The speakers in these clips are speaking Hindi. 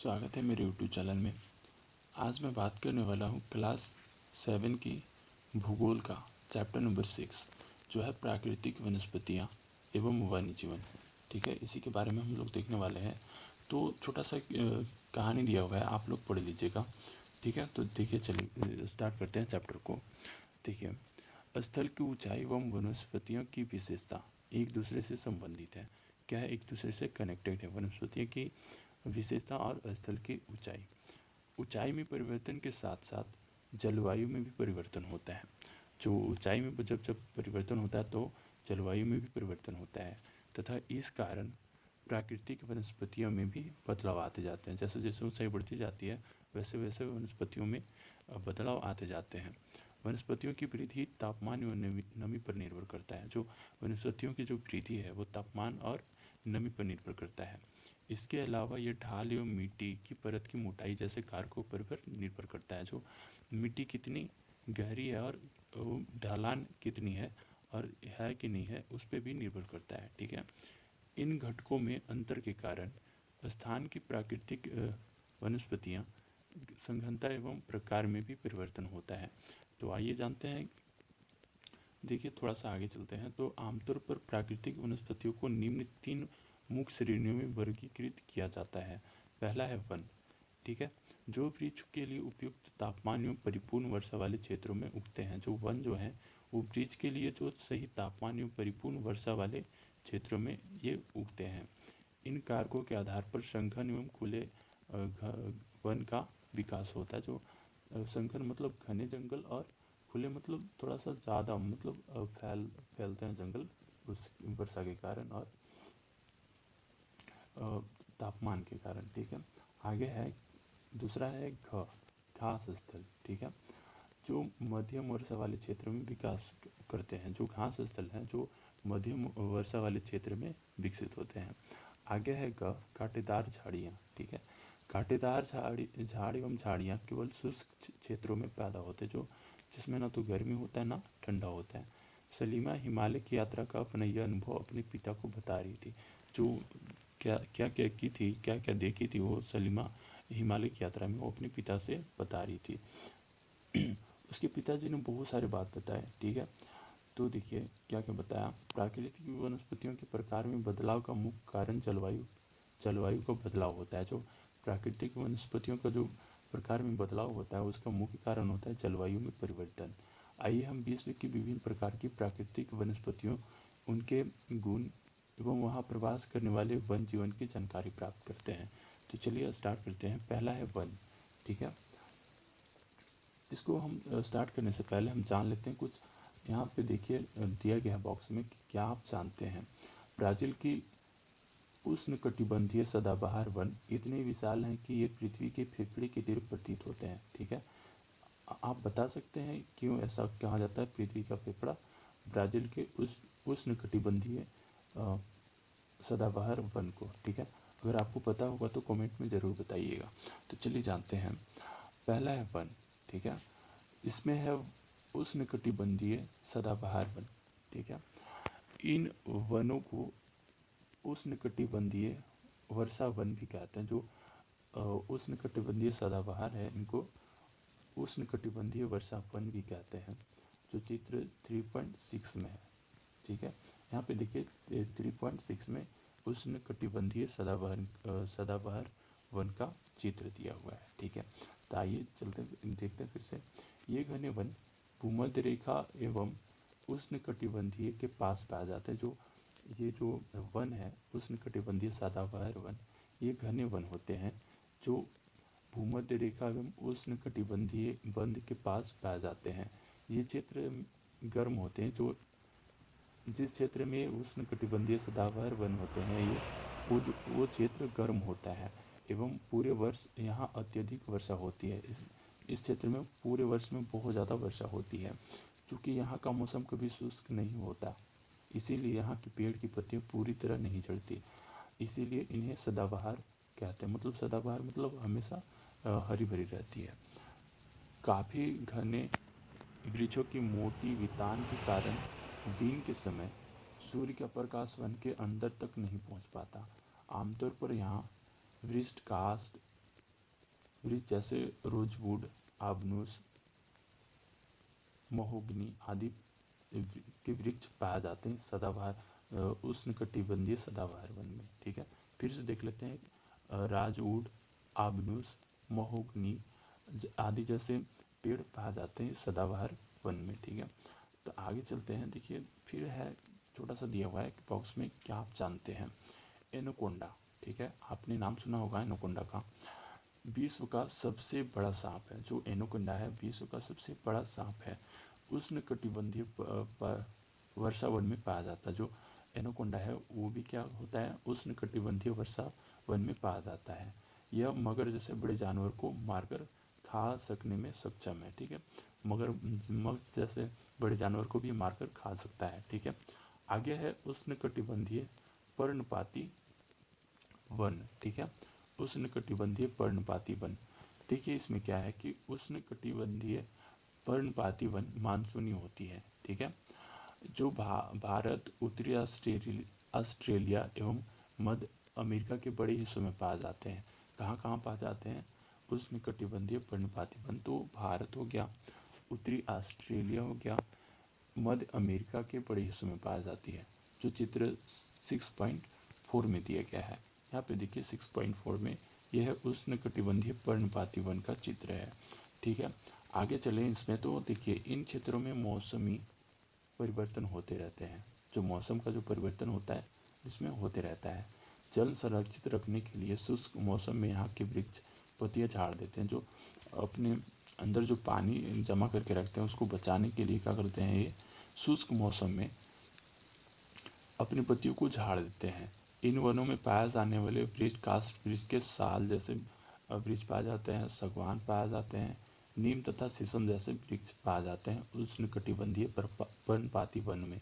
स्वागत है मेरे यूट्यूब चैनल में। आज मैं बात करने वाला हूँ क्लास 7 की भूगोल का चैप्टर नंबर 6 जो है प्राकृतिक वनस्पतियाँ एवं वन्य जीवन। ठीक है, इसी के बारे में हम लोग देखने वाले हैं। तो छोटा सा कहानी दिया हुआ है, आप लोग पढ़ लीजिएगा। ठीक है, तो देखिए, चलिए स्टार्ट करते हैं चैप्टर को। देखिए, स्थल की ऊंचाई एवं वनस्पतियों की विशेषता एक दूसरे से संबंधित है। क्या है? एक दूसरे से कनेक्टेड है। वनस्पतियों की विशेषता और स्थल की ऊंचाई में परिवर्तन के साथ साथ जलवायु में भी परिवर्तन होता है। जो ऊंचाई में जब जब परिवर्तन होता है तो जलवायु में भी परिवर्तन होता है तथा इस कारण प्राकृतिक वनस्पतियों में भी बदलाव आते जाते हैं। जैसे जैसे ऊंचाई बढ़ती जाती है वैसे वैसे वनस्पतियों में बदलाव आते जाते हैं। वनस्पतियों की वृद्धि तापमान एवं नमी पर निर्भर करता है। जो वनस्पतियों की जो वृद्धि है वो तापमान और नमी पर निर्भर करता है। इसके अलावा ये ढाल एवं मिट्टी की परत की मोटाई जैसे कारकों पर निर्भर करता है। जो मिट्टी कितनी गहरी है और ढलान कितनी है और है कि नहीं है उस पर भी निर्भर करता है। ठीक है, इन घटकों में अंतर के कारण स्थान की प्राकृतिक वनस्पतियाँ सघनता एवं प्रकार में भी परिवर्तन होता है। तो आइए जानते हैं। देखिए, थोड़ा सा आगे चलते हैं। तो आमतौर पर प्राकृतिक वनस्पतियों को निम्न 3 मुख्य श्रेणियों में वर्गीकृत किया जाता है। पहला है वन। ठीक है, जो वृक्ष के लिए उपयुक्त तापमान एवं परिपूर्ण वर्षा वाले क्षेत्रों में उगते हैं। जो वन जो है वो वृक्ष के लिए जो सही तापमान एवं परिपूर्ण वर्षा वाले क्षेत्रों में ये उगते हैं। इन कारकों के आधार पर संघन एवं खुले वन का विकास होता है। जो संघन मतलब घने जंगल और खुले मतलब थोड़ा सा ज़्यादा मतलब फैलते हैं जंगल उस वर्षा के कारण और तापमान के कारण। ठीक है, आगे है दूसरा है घास स्थल। ठीक है, जो मध्यम वर्षा वाले क्षेत्र में विकास करते हैं। जो घास स्थल हैं जो मध्यम वर्षा वाले क्षेत्र में विकसित होते हैं। आगे है कांटेदार झाड़ियाँ। ठीक है, कांटेदार झाड़ एवं झाड़ियाँ केवल शुष्क क्षेत्रों में पैदा होते हैं। जो जिसमें ना तो गर्मी होता है ना ठंडा होता है। सलीमा हिमालय की यात्रा का अपना यह अनुभव अपने पिता को बता रही थी। जो क्या क्या क्या की थी, क्या क्या देखी थी वो सलीमा हिमालय की यात्रा में वो अपने पिता से बता रही थी। उसके पिताजी ने बहुत सारे बात बताए। ठीक है, तो देखिए क्या क्या बताया। प्राकृतिक वनस्पतियों के प्रकार में बदलाव का मुख्य कारण जलवायु का बदलाव होता है। जो प्राकृतिक वनस्पतियों का जो प्रकार में बदलाव होता है उसका मुख्य कारण होता है जलवायु में परिवर्तन। आइए हम विश्व की विभिन्न प्रकार की प्राकृतिक वनस्पतियों, उनके गुण एवं वहाँ प्रवास करने वाले वन जीवन की जानकारी प्राप्त करते हैं। तो चलिए स्टार्ट करते हैं। पहला है वन। ठीक है, इसको हम स्टार्ट करने से पहले हम जान लेते हैं कुछ। यहाँ पे देखिए दिया गया बॉक्स में कि क्या आप जानते हैं ब्राज़ील की उष्णकटिबंधीय सदाबहार वन इतने विशाल हैं कि ये पृथ्वी के फेफड़े की तरह प्रतीत होते हैं। ठीक है, आप बता सकते हैं क्यों ऐसा कहा जाता है पृथ्वी का फेफड़ा ब्राज़ील के उष्णकटिबंधीय सदाबहार वन को। ठीक है, अगर आपको पता होगा तो कमेंट में ज़रूर बताइएगा। तो चलिए जानते हैं। पहला है वन। ठीक है, इसमें है उष्णकटिबंधीय सदाबहार वन। ठीक है, इन वनों को उष्णकटिबंधीय वर्षा वन भी कहते हैं। जो उष्णकटिबंधीय सदाबहार है इनको उष्णकटिबंधीय वर्षा वन भी कहते हैं। जो चित्र 3.6 में है। ठीक है, यहाँ पे देखिए 3.6 में उष्णकटिबंधीय सदाबहार वन का चित्र दिया हुआ है। ठीक है, तो आइए चलते देखते हैं फिर से। ये घने वन भूमध्य रेखा एवं उष्णकटिबंधीय के पास पाए जाते हैं। जो ये जो वन है उष्णकटिबंधीय सदाबहार वन ये घने वन होते हैं जो भूमध्य रेखा एवं उष्णकटिबंधीय बंध के पास पाए जाते हैं। ये क्षेत्र गर्म होते हैं। जो जिस क्षेत्र में उष्णकटिबंधीय सदाबहार वन होते हैं ये वो क्षेत्र गर्म होता है एवं पूरे वर्ष यहाँ अत्यधिक वर्षा होती है। इस क्षेत्र में पूरे वर्ष में बहुत ज़्यादा वर्षा होती है। क्योंकि यहाँ का मौसम कभी शुष्क नहीं होता, इसीलिए यहाँ के पेड़ की पत्तियाँ पूरी तरह नहीं झड़ती, इसीलिए इन्हें सदाबहार कहते हैं। मतलब सदाबहार मतलब हमेशा हरी भरी रहती है। काफ़ी घने वृक्षों की मोटी वितान के कारण दिन के समय सूर्य का प्रकाश वन के अंदर तक नहीं पहुंच पाता। आमतौर पर यहाँ वृक्ष काष्ठ वृक्ष जैसे रोजवुड, आबनूस, महोगनी आदि के वृक्ष पाए जाते हैं सदाबहार उष्णकटिबंधीय सदाबहार वन में। ठीक है, फिर से देख लेते हैं। राजवुड, आबनूस, महोगनी आदि जैसे पेड़ पाए जाते हैं सदाबहार वन में। ठीक है, तो आगे चलते हैं। देखिए फिर है, छोटा सा दिया हुआ है बॉक्स में, क्या आप जानते हैं एनाकोंडा। ठीक है, आपने नाम सुना होगा एनाकोंडा का। विश्व का सबसे बड़ा सांप है जो एनाकोंडा है, विश्व का सबसे बड़ा सांप है। उष्णकटिबंधीय वर्षा वन में पाया जाता है। जो एनाकोंडा है वो भी क्या होता है, उष्णकटिबंधीय वर्षा वन में पाया जाता है। यह मगर जैसे बड़े जानवर को मारकर खा सकने में सक्षम है। ठीक है, मगर जैसे बड़े जानवर को भी मारकर खा सकता है। ठीक है, आगे है उष्णकटिबंधीय पर्णपाती वन। ठीक है, उष्णकटिबंधीय पर्णपाती वन। देखिए इसमें क्या है कि उष्णकटिबंधीय पर्णपाती वन मानसूनी होती है। ठीक है, जो भारत, उत्तरी ऑस्ट्रेलिया एवं मध्य अमेरिका के बड़े हिस्सों में पाए जाते हैं। कहाँ कहाँ पाए जाते हैं उष्णकटिबंधीय पर्णपाती वन? तो भारत हो गया, उत्तरी ऑस्ट्रेलिया हो गया, मध्य अमेरिका के बड़े हिस्सों में पाई जाती है। जो चित्र 6.4 में दिया गया है, यहाँ पे देखिए 6.4 में यह उष्णकटिबंधीय पर्णपाती वन का चित्र है। ठीक है, आगे चलें इसमें। तो देखिए इन क्षेत्रों में मौसमी परिवर्तन होते रहते हैं। जो मौसम का जो परिवर्तन होता है इसमें होते रहता है। जल संरक्षित रखने के लिए शुष्क मौसम में यहाँ के वृक्ष पत्तियां झाड़ देते हैं। जो अपने अंदर जो पानी जमा करके रखते हैं उसको बचाने के लिए क्या करते हैं, ये शुष्क मौसम में अपनी पत्तियों को झाड़ देते हैं। इन वनों में पाए जाने वाले वृक्ष काष्ठ वृक्ष के साल जैसे वृक्ष पाए जाते हैं, सागवान पाए जाते हैं, नीम तथा शीशम जैसे वृक्ष पाए जाते हैं उष्णकटिबंधीय पर्णपाती वन में।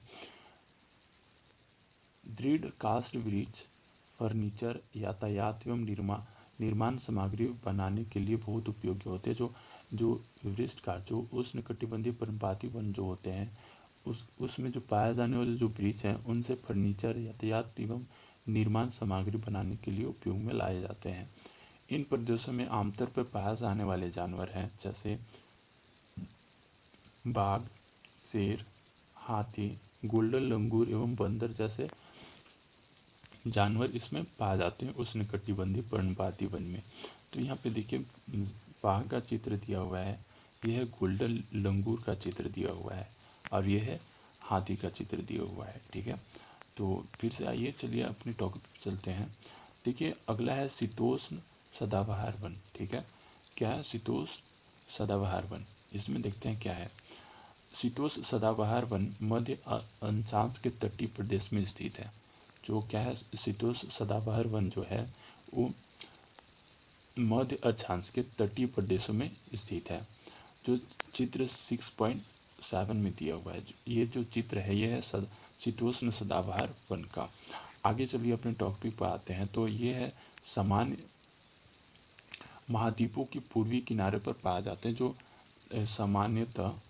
दृढ़ काष्ठ वृक्ष फर्नीचर, यातायात एवं निर्माण सामग्री बनाने के लिए बहुत उपयोगी होते हैं। जो वृक्ष का जो उष्णकटिबंधीय पर्णपाती वन जो होते हैं उसमें जो पाए जाने वाले जो वृक्ष हैं उनसे फर्नीचर, यातायात एवं निर्माण सामग्री बनाने के लिए उपयोग में लाए जाते हैं। इन प्रदेशों में आमतौर पर पाए जाने वाले जानवर हैं जैसे बाघ, शेर, हाथी, गोल्डन लंगूर एवं बंदर जैसे जानवर इसमें पाए जाते हैं उष्णकटिबंधीय पर्णपाती वन में। तो यहाँ पे देखिए बाघ का चित्र दिया हुआ है, यह गोल्डन लंगूर का चित्र दिया हुआ है और यह है हाथी का चित्र दिया हुआ है। ठीक है, तो फिर से आइए चलिए अपने टॉपिक पर चलते हैं। देखिए अगला है शीतोष्ण सदाबहार वन। ठीक है, क्या है शीतोष्ण सदाबहार वन? इसमें देखते हैं क्या है। शीतोष्ण सदाबहार वन मध्य अक्षांश के तटीय प्रदेश में स्थित है। जो क्या है, शीतोष्ण सदाबहार वन जो है वो मध्य अक्षांश के तटीय प्रदेशों में स्थित है। जो चित्र 6.7 में दिया हुआ है, ये जो चित्र है ये है शीतोष्ण सदाबहार वन का। आगे चलिए अपने टॉपिक पर आते हैं। तो ये है सामान्य महाद्वीपों के पूर्वी किनारे पर पाए जाते हैं। जो सामान्यतः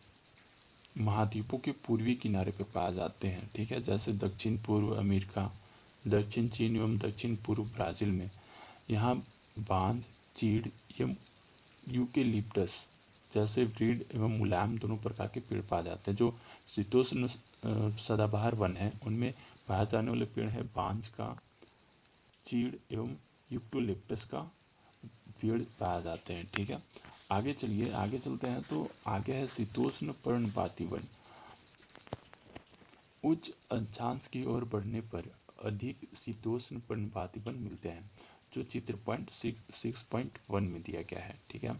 महाद्वीपों के पूर्वी किनारे पर पाए जाते हैं। ठीक है, जैसे दक्षिण पूर्व अमेरिका, दक्षिण चीन एवं दक्षिण पूर्व ब्राजील में यहाँ बांज, चीड़ एवं यूकेलिप्टस जैसे दृढ़ एवं मुलायम दोनों प्रकार के पेड़ पाए जाते हैं। जो शीतोष्ण सदाबहार वन है उनमें पाए जाने वाले पेड़ है बांज का, चीड़ एवं यूकेलिप्टस का पेड़ पाए जाते हैं। ठीक है, आगे चलिए, आगे चलते हैं। तो आगे है शीतोष्ण पर्णपाती वन। उच्च अक्षांश की ओर बढ़ने पर अधिक शीतोष्ण पर्णपाती वन मिलते हैं। जो चित्र 6.1 में दिया गया है। ठीक है,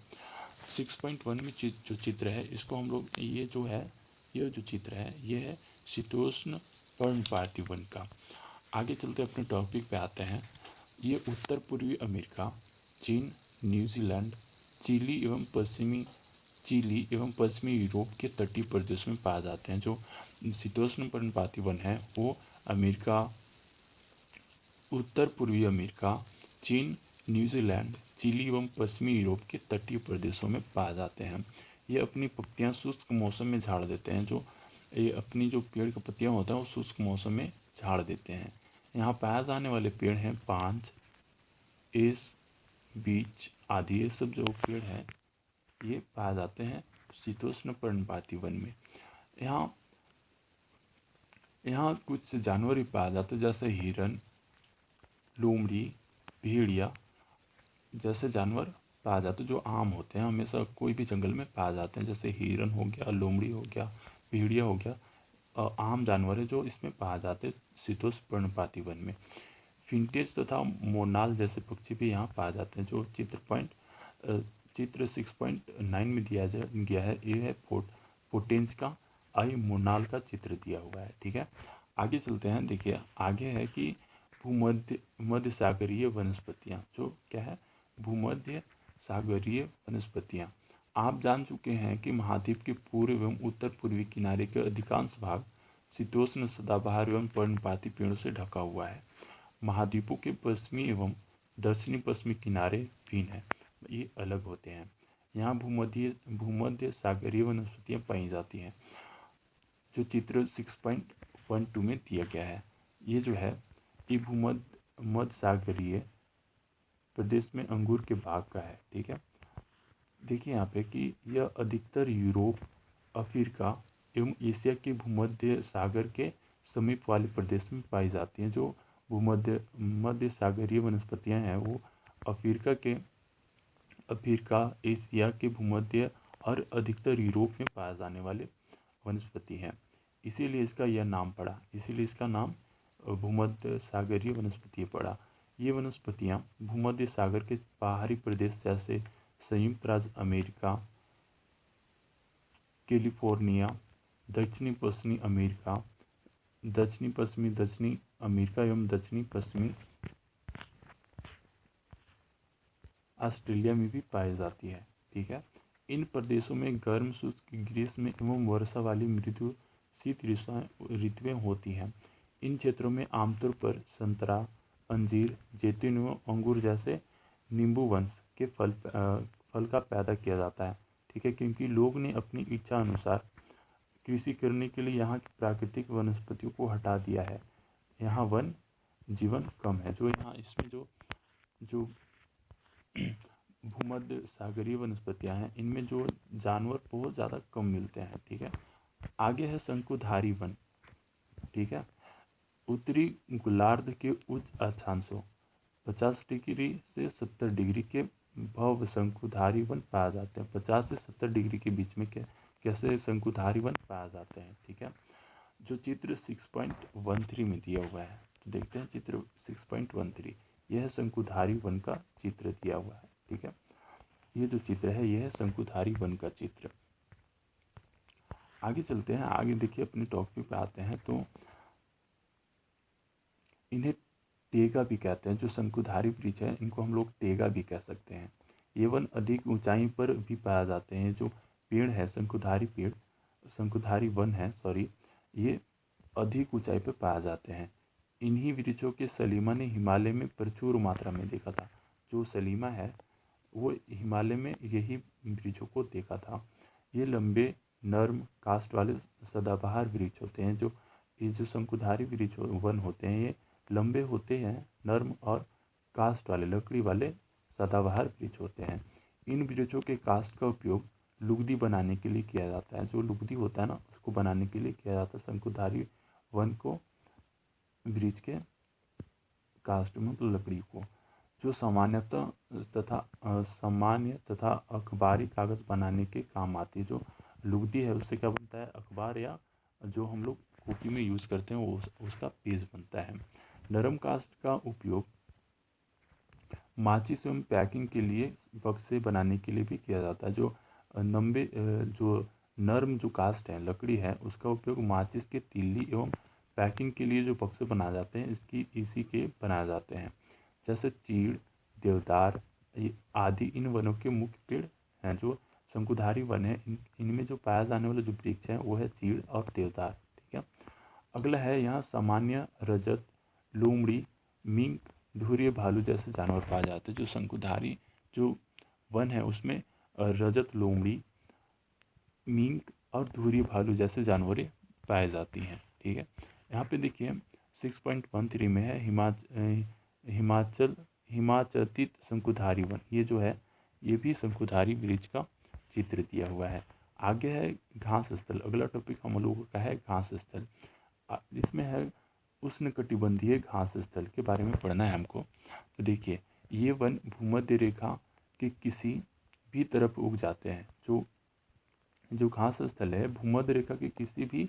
6.1 में जो चित्र है इसको हम लोग ये जो चित्र है ये है शीतोष्ण पर्णपाती वन का। आगे चलते अपने टॉपिक पे आते हैं। ये उत्तर पूर्वी अमेरिका, चीन, न्यूजीलैंड, चिली एवं पश्चिमी यूरोप के तटीय प्रदेश में पाए जाते हैं। जो शीतोष्ण पर्णपाती वन है वो अमेरिका, उत्तर पूर्वी अमेरिका, चीन, न्यूजीलैंड, चिली एवं पश्चिमी यूरोप के तटीय प्रदेशों में पाए जाते हैं। ये अपनी पत्तियां शुष्क मौसम में झाड़ देते हैं। जो ये अपनी जो पेड़ की पत्तियां होता है वो शुष्क मौसम में झाड़ देते हैं। यहाँ पाए जाने वाले पेड़ हैं पांच, एस, बीच, आदि ये सब जो पेड़ हैं ये पाए जाते हैं शीतोष्ण पर्णपाती वन में। यहाँ यहाँ कुछ जानवर भी पाए जाते हैं जैसे हिरन, लोमड़ी, भेड़िया जैसे जानवर पाए जाते हैं जो आम होते हैं, हमेशा कोई भी जंगल में पाए जाते हैं। जैसे हिरन हो गया, लोमड़ी हो गया, भेड़िया हो गया, आम जानवर है जो इसमें पाए जाते हैं शीतोष्ण पर्णपाती वन में। फिंटेज तथा मोनाल जैसे पक्षी भी यहाँ पाए जाते हैं। जो चित्र 6.9 में दिया गया है, ये है पोटेंज का आई मोनाल का चित्र दिया हुआ है। ठीक है, आगे चलते हैं। देखिए आगे है कि मध्य सागरीय वनस्पतियाँ, जो क्या है भूमध्य सागरीय वनस्पतियाँ। आप जान चुके हैं कि महाद्वीप के पूर्व एवं उत्तर पूर्वी किनारे के अधिकांश भाग शीतोष्ण सदाबहार एवं पर्णपाती पेड़ों से ढका हुआ है। महाद्वीपों के पश्चिमी एवं दक्षिणी पश्चिमी किनारे भिन्न हैं, ये अलग होते हैं। यहाँ भूमध्य सागरीय वनस्पतियाँ पाई जाती हैं, जो चित्र 6.12 में दिया गया है। ये जो है ये मध्य सागरीय प्रदेश में अंगूर के बाग का है। ठीक है, देखिए यहाँ पे कि यह अधिकतर यूरोप, अफ्रीका एवं एशिया के भूमध्य सागर के समीप वाले प्रदेश में पाई जाती हैं। जो मध्य सागरीय वनस्पतियाँ हैं वो अफ्रीका, एशिया के भूमध्य और अधिकतर यूरोप में पाए जाने वाले वनस्पति हैं। इसीलिए इसका यह नाम पड़ा, इसीलिए इसका नाम भूमध्य सागरीय वनस्पति पड़ा। ये वनस्पतियाँ भूमध्य सागर के बाहरी प्रदेश जैसे संयुक्त राज्य अमेरिका, कैलिफोर्निया, दक्षिणी दक्षिणी अमेरिका एवं दक्षिणी पश्चिमी ऑस्ट्रेलिया में भी पाई जाती है। ठीक है, इन प्रदेशों में गर्म, शुष्क, ग्रीष्म एवं वर्षा वाली मृदु शीत ऋतुएं होती हैं। इन क्षेत्रों में आमतौर पर संतरा, अंजीर, जैतून एवं अंगूर जैसे नींबू वंश के फल का पैदा किया जाता है। ठीक है, क्योंकि लोग ने अपनी इच्छा अनुसार कृषि करने के लिए यहाँ की प्राकृतिक वनस्पतियों को हटा दिया है। यहाँ वन जीवन कम है। जो यहाँ इसमें जो भूमध्य सागरीय वनस्पतियाँ हैं, इनमें जो जानवर बहुत ज़्यादा कम मिलते हैं। ठीक है, आगे है शंकुधारी वन। ठीक है, उत्तरी गोलार्ध के उच्च अक्षांशों 50 डिग्री से 70 डिग्री के भव शंकुधारी वन पाए जाते हैं। 50 से 70 डिग्री के बीच में कैसे शंकुधारी वन पाए जाते हैं। ठीक है, जो चित्र 6.13 में दिया हुआ है, तो देखते हैं चित्र 6.13, यह शंकुधारी वन का चित्र दिया हुआ है। ठीक है, ये जो चित्र है यह है शंकुधारी वन का चित्र। आगे चलते हैं, आगे देखिए अपने टॉपिक पे आते हैं। तो इन्हें टेगा भी कहते हैं। जो शंकुधारी वृक्ष है इनको हम लोग टेगा भी कह सकते हैं। ये वन अधिक ऊंचाई पर भी पाए जाते हैं। जो पेड़ है शंकुधारी वन है, ये अधिक ऊंचाई पर पाए जाते हैं। इन्हीं वृक्षों के सलीमा ने हिमालय में प्रचुर मात्रा में देखा था। जो सलीमा है वो हिमालय में यही वृक्षों को देखा था। ये लंबे, नर्म काष्ठ वाले सदाबहार वृक्ष होते हैं। ये जो शंकुधारी वृक्ष वन होते हैं ये लंबे होते हैं, नर्म और काष्ठ वाले लकड़ी वाले सदाबहार वृक्ष होते हैं। इन वृक्षों के काष्ठ का उपयोग लुगदी बनाने के लिए किया जाता है। जो लुगदी होता है ना, उसको बनाने के लिए किया जाता है। शंकुधारी वन को वृक्ष के काष्ठ मतलब लकड़ी को, जो सामान्य तथा अखबारी कागज बनाने के काम आती है। जो लुगदी है उससे क्या बनता है, अखबार या जो हम लोग कॉपी में यूज करते हैं वो उसका पेज बनता है। नरम काष्ठ का उपयोग माचिस एवं पैकिंग के लिए, बक्से बनाने के लिए भी किया जाता है। जो नर्म जो काष्ठ है, लकड़ी है, उसका उपयोग माचिस के तीली एवं पैकिंग के लिए जो बक्से बनाए जाते हैं इसी के बनाए जाते हैं। जैसे चीड़, देवदार आदि इन वनों के मुख्य पेड़ हैं। जो शंकुधारी वन है इनमें जो पाया जाने वाला जो वृक्ष है वो है चीड़ और देवदार। ठीक है, अगला है यहाँ सामान्य, रजत, लोमड़ी, मिंक, धुरिय भालू जैसे जानवर पाए जाते हैं। जो शंकुधारी जो वन है उसमें रजत, लोमड़ी, मिंक और धुरिय भालू जैसे जानवरें पाए जाती हैं। ठीक है, यहाँ पे देखिए 6.13 में है हिमाचलित शंकुधारी वन। ये जो है ये भी शंकुधारी वृक्ष का चित्र दिया हुआ है। आगे है घास स्थल। अगला टॉपिक हम लोगों का है घास स्थल। इसमें है उष्णकटिबंधीय घास स्थल के बारे में पढ़ना है हमको। तो देखिए, ये वन भूमध्य रेखा के किसी भी तरफ उग जाते हैं। जो घास स्थल है भूमध्य रेखा के किसी भी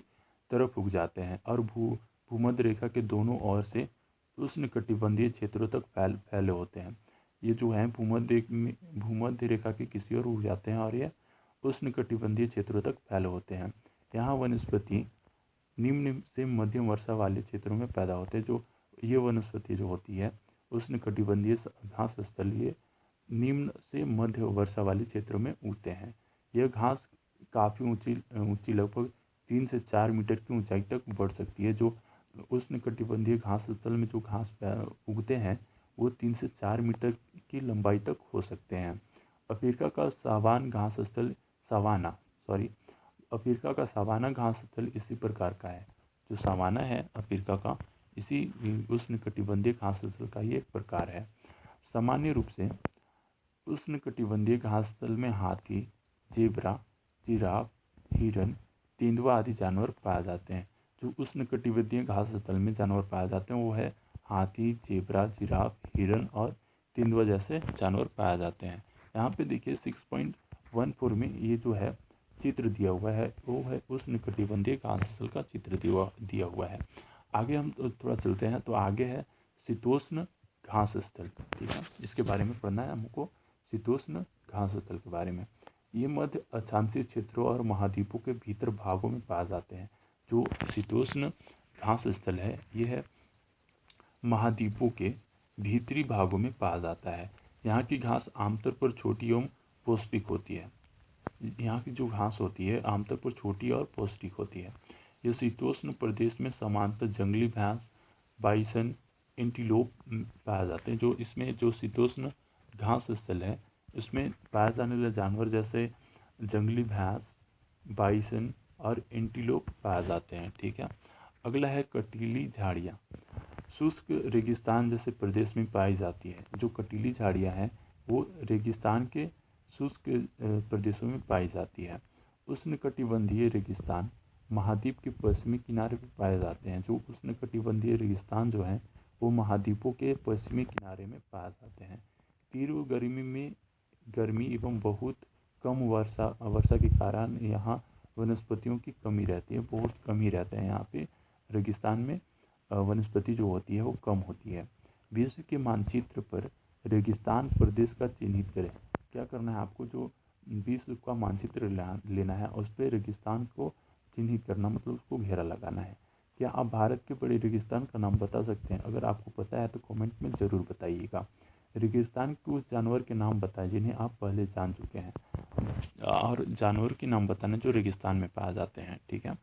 तरफ उग जाते हैं और भूमध्य रेखा के दोनों ओर से उष्णकटिबंधीय क्षेत्रों तक फैले होते हैं। ये जो है भूमध्य रेखा के किसी ओर उग जाते हैं और ये उष्णकटिबंधीय क्षेत्रों तक फैले होते हैं। यहाँ वनस्पति निम्न से मध्यम वर्षा वाले क्षेत्रों में पैदा होते हैं। जो ये वनस्पति जो होती है उष्णकटिबंधीय घास स्थल, ये निम्न से मध्य वर्षा वाले क्षेत्रों में उगते हैं। यह घास काफ़ी ऊंची लगभग 3 से 4 मीटर की ऊंचाई तक बढ़ सकती है। जो उष्णकटिबंधीय घास स्थल में जो घास उगते हैं वो 3 से 4 मीटर की लंबाई तक हो सकते हैं। अफ्रीका का सावान घास स्थल अफ्रीका का सावाना घास स्थल इसी प्रकार का है। जो सावाना है अफ्रीका का, इसी उष्णकटिबंधीय घास स्थल का ये एक प्रकार है। सामान्य रूप से उष्णकटिबंधीय घास स्थल में हाथी, जेब्रा, जिराफ, हिरन, तेंदुआ आदि जानवर पाए जाते हैं। जो उष्णकटिबंधीय घास स्थल में जानवर पाए जाते हैं वो है हाथी, जेब्रा, जिराफ, हिरन और तेंदुआ जैसे जानवर पाए जाते हैं। यहाँ पे देखिए 6.14 में ये जो है चित्र दिया हुआ है वो है उष्णकटिबंधीय घास स्थल का चित्र दिया हुआ है। आगे हम थोड़ा चलते हैं। तो आगे है शीतोष्ण घास स्थल। ठीक है, इसके बारे में पढ़ना है हमको, शीतोष्ण घास स्थल के बारे में। ये मध्य अक्षांशीय क्षेत्रों और महाद्वीपों के भीतर भागों में पाए जाते हैं। जो शीतोष्ण घास स्थल है ये है महाद्वीपों के भीतरी भागों में पाया जाता है। यहाँ की घास आमतौर पर छोटी एवं पौष्टिक होती है। यहाँ की जो घास होती है आमतौर पर छोटी और पौष्टिक होती है। यह शीतोष्ण प्रदेश में सामान्यतः जंगली भैंस, बाइसन, एंटीलोप पाए जाते हैं। जो इसमें जो शीतोष्ण घास स्थल है उसमें पाए जाने वाले जानवर जैसे जंगली भैंस, बाइसन और एंटीलोप पाए जाते हैं। ठीक है, अगला है कटीली झाड़ियाँ। शुष्क रेगिस्तान जैसे प्रदेश में पाई जाती है। जो कटीली झाड़ियाँ हैं वो रेगिस्तान के शुष्क प्रदेशों में पाई जाती है। उष्णकटिबंधीय रेगिस्तान महाद्वीप के पश्चिमी किनारे पर पाए जाते हैं। जो उष्णकटिबंधीय रेगिस्तान जो है वो महाद्वीपों के पश्चिमी किनारे में पाए जाते हैं। तीव्र गर्मी एवं बहुत कम वर्षा के कारण यहाँ वनस्पतियों की कमी रहती है। बहुत कमी रहता है यहाँ पे रेगिस्तान में, वनस्पति जो होती है वो कम होती है। विश्व के मानचित्र पर रेगिस्तान प्रदेश का चिन्हित करें। क्या करना है आपको, जो विश्व का मानचित्र लेना है उस पर रेगिस्तान को चिन्हित करना, मतलब उसको घेरा लगाना है। क्या आप भारत के बड़े रेगिस्तान का नाम बता सकते हैं? अगर आपको पता है तो कमेंट में ज़रूर बताइएगा। रेगिस्तान के उस जानवर के नाम बताएं जिन्हें आप पहले जान चुके हैं, और जानवर के नाम बताना जो रेगिस्तान में पाए जाते हैं। ठीक है,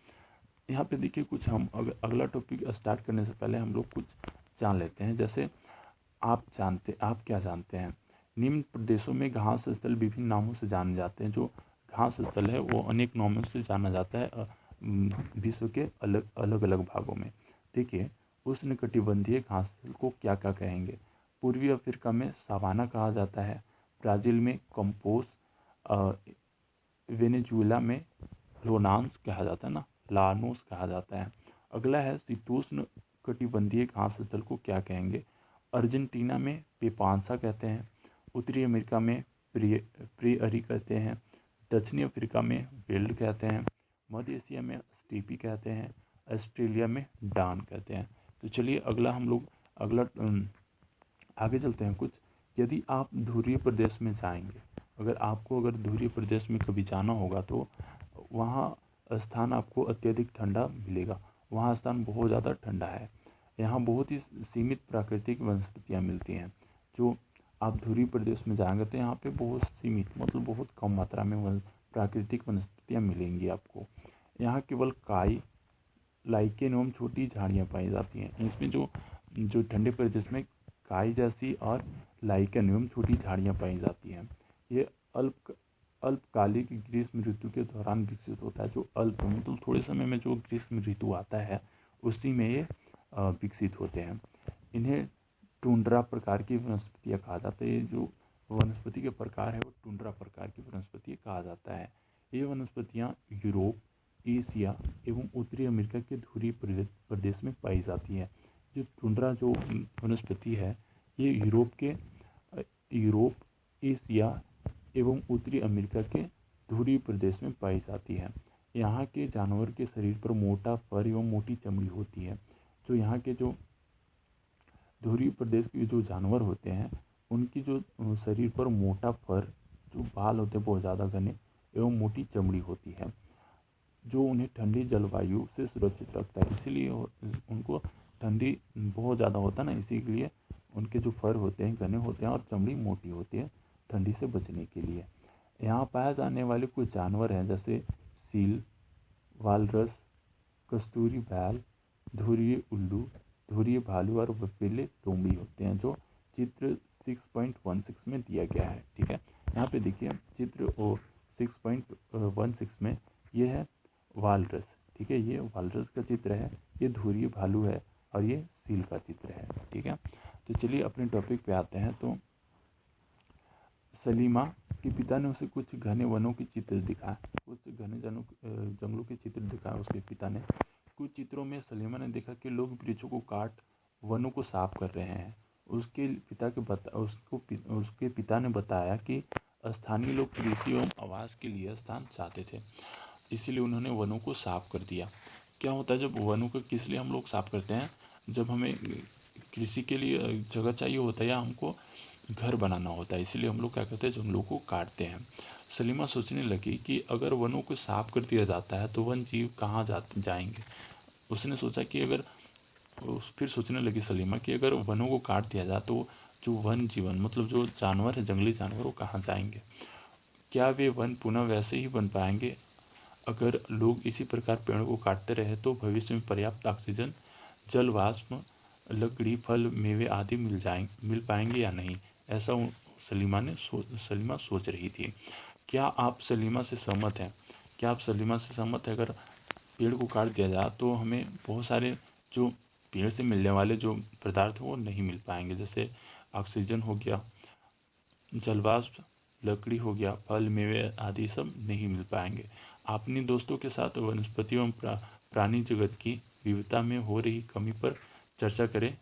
यहाँ पे देखिए कुछ हम अगला टॉपिक स्टार्ट करने से पहले हम लोग कुछ जान लेते हैं। जैसे आप क्या जानते हैं? निम्न प्रदेशों में घास स्थल विभिन्न नामों से जाने जाते हैं। जो घास स्थल है वो अनेक नामों से जाना जाता है विश्व के अलग अलग भागों में। देखिए, उष्णकटिबंधीय घास स्थल को क्या क्या कहेंगे? पूर्वी अफ्रीका में सावाना कहा जाता है, ब्राज़ील में कंपोस, वेनेजुएला में लोनांस कहा जाता है ना, लानोस कहा जाता है। अगला है शीतोष्ण कटिबंधीय घास स्थल को क्या कहेंगे? अर्जेंटीना में पेपांसा कहते हैं, उत्तरी अमेरिका में प्रियरी कहते हैं, दक्षिणी अफ्रीका में वेल्ड कहते हैं, मध्य एशिया में स्टीपी कहते हैं, ऑस्ट्रेलिया में डान कहते हैं। तो चलिए अगला आगे चलते हैं कुछ। यदि आप ध्रुवीय प्रदेश में जाएंगे, अगर ध्रुवीय प्रदेश में कभी जाना होगा तो वहाँ स्थान आपको अत्यधिक ठंडा मिलेगा। वहाँ स्थान बहुत ज़्यादा ठंडा है। यहाँ बहुत ही सीमित प्राकृतिक वनस्पतियाँ मिलती हैं। जो आप ध्रुवीय प्रदेश में जाएंगे तो यहाँ पे बहुत सीमित, मतलब बहुत कम मात्रा में प्राकृतिक वनस्पतियाँ मिलेंगी आपको। यहाँ केवल काई, लाइकेन एवं छोटी झाड़ियाँ पाई जाती हैं। इसमें जो ठंडे प्रदेश में काई जैसी और लाइकेन एवं छोटी झाड़ियाँ पाई जाती हैं। ये अल्पकालिक ग्रीष्म ऋतु के दौरान विकसित होता है। जो मतलब थोड़े समय में जो ग्रीष्म ऋतु आता है उसी में ये विकसित होते हैं। इन्हें टुंड्रा प्रकार की वनस्पतियाँ कहा जाता है। ये जो वनस्पति के प्रकार है वो टुंड्रा प्रकार की वनस्पति कहा जाता है। ये वनस्पतियाँ यूरोप, एशिया एवं उत्तरी अमेरिका के ध्रुवीय प्रदेश में पाई जाती है। जो टुंड्रा जो वनस्पति है ये यूरोप, एशिया एवं उत्तरी अमेरिका के ध्रुवीय प्रदेश में पाई जाती है। यहाँ के जानवर के शरीर पर मोटा फर एवं मोटी चमड़ी होती है। जो यहाँ के जो ध्रुवीय प्रदेश के जो जानवर होते हैं उनकी जो शरीर पर मोटा फर, जो बाल होते हैं बहुत ज़्यादा घने एवं मोटी चमड़ी होती है, जो उन्हें ठंडी जलवायु से सुरक्षित रखता है। इसीलिए उनको ठंडी बहुत ज़्यादा होता है ना, इसीलिए उनके जो फर होते हैं घने होते हैं और चमड़ी मोटी होती है ठंडी से बचने के लिए। यहाँ पाए जाने वाले कुछ जानवर हैं जैसे सील, वालरस, कस्तूरी बैल, ध्रुवीय उल्लू, ध्रुवीय भालू और बर्फीले लोमड़ी होते हैं, जो चित्र 6.16 में दिया गया है। ठीक है, यहाँ पे देखिए चित्र 6.16 में ये है वालरस। ठीक है, ये वालरस का चित्र है, ये ध्रुवीय भालू है और ये सील का चित्र है। ठीक है, तो चलिए अपने टॉपिक पे आते हैं। तो सलीमा के पिता ने उसे कुछ घने वनों के चित्र दिखाए, कुछ घने जंगलों के चित्र दिखाए उसके पिता ने। कुछ चित्रों में सलीमा ने देखा कि लोग वृक्षों को काट वनों को साफ कर रहे हैं। उसके पिता ने बताया कि स्थानीय लोग कृषि एवं आवास के लिए स्थान चाहते थे, इसीलिए उन्होंने वनों को साफ कर दिया। क्या होता है जब वनों को किस लिए हम लोग साफ करते हैं? जब हमें कृषि के लिए जगह चाहिए होता है या हमको घर बनाना होता है, इसीलिए हम लोग क्या करते हैं, जंगलों को काटते हैं। सलीमा सोचने लगी कि अगर वनों को साफ कर दिया जाता है तो वन जीव कहाँ जाएंगे। उसने सोचा कि फिर सोचने लगी सलीमा कि अगर वनों को काट दिया जाए तो जो वन जीवन मतलब जो जानवर है, जंगली जानवर, वो कहाँ जाएंगे? क्या वे वन पुनः वैसे ही बन पाएंगे? अगर लोग इसी प्रकार पेड़ों को काटते रहे तो भविष्य में पर्याप्त ऑक्सीजन, जल वाष्प, लकड़ी, फल, मेवे आदि मिल पाएंगे या नहीं? ऐसा सलीमा सोच रही थी। क्या आप सलीमा से सहमत हैं? क्या आप सलीमा से सहमत हैं? अगर पेड़ को काट दिया जाए तो हमें बहुत सारे जो पेड़ से मिलने वाले जो पदार्थ हैं वो नहीं मिल पाएंगे, जैसे ऑक्सीजन हो गया, जलवाष्प, लकड़ी हो गया, फल, मेवे आदि सब नहीं मिल पाएंगे। अपने दोस्तों के साथ वनस्पति एवं प्राणी जगत की विविधता में हो रही कमी पर चर्चा करें,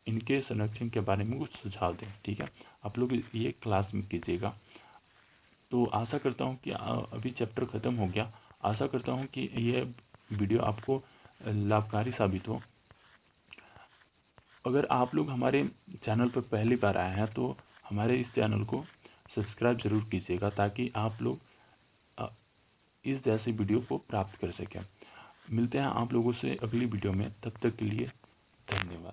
इनके संरक्षण के बारे में कुछ सुझाव दें। ठीक है, आप लोग ये क्लास में कीजिएगा। तो आशा करता हूँ कि अभी चैप्टर ख़त्म हो गया। आशा करता हूँ कि यह वीडियो आपको लाभकारी साबित हो। अगर आप लोग हमारे चैनल पर पहली बार आए हैं तो हमारे इस चैनल को सब्सक्राइब ज़रूर कीजिएगा, ताकि आप लोग इस जैसे वीडियो को प्राप्त कर सकें। मिलते हैं आप लोगों से अगली वीडियो में, तब तक के लिए धन्यवाद।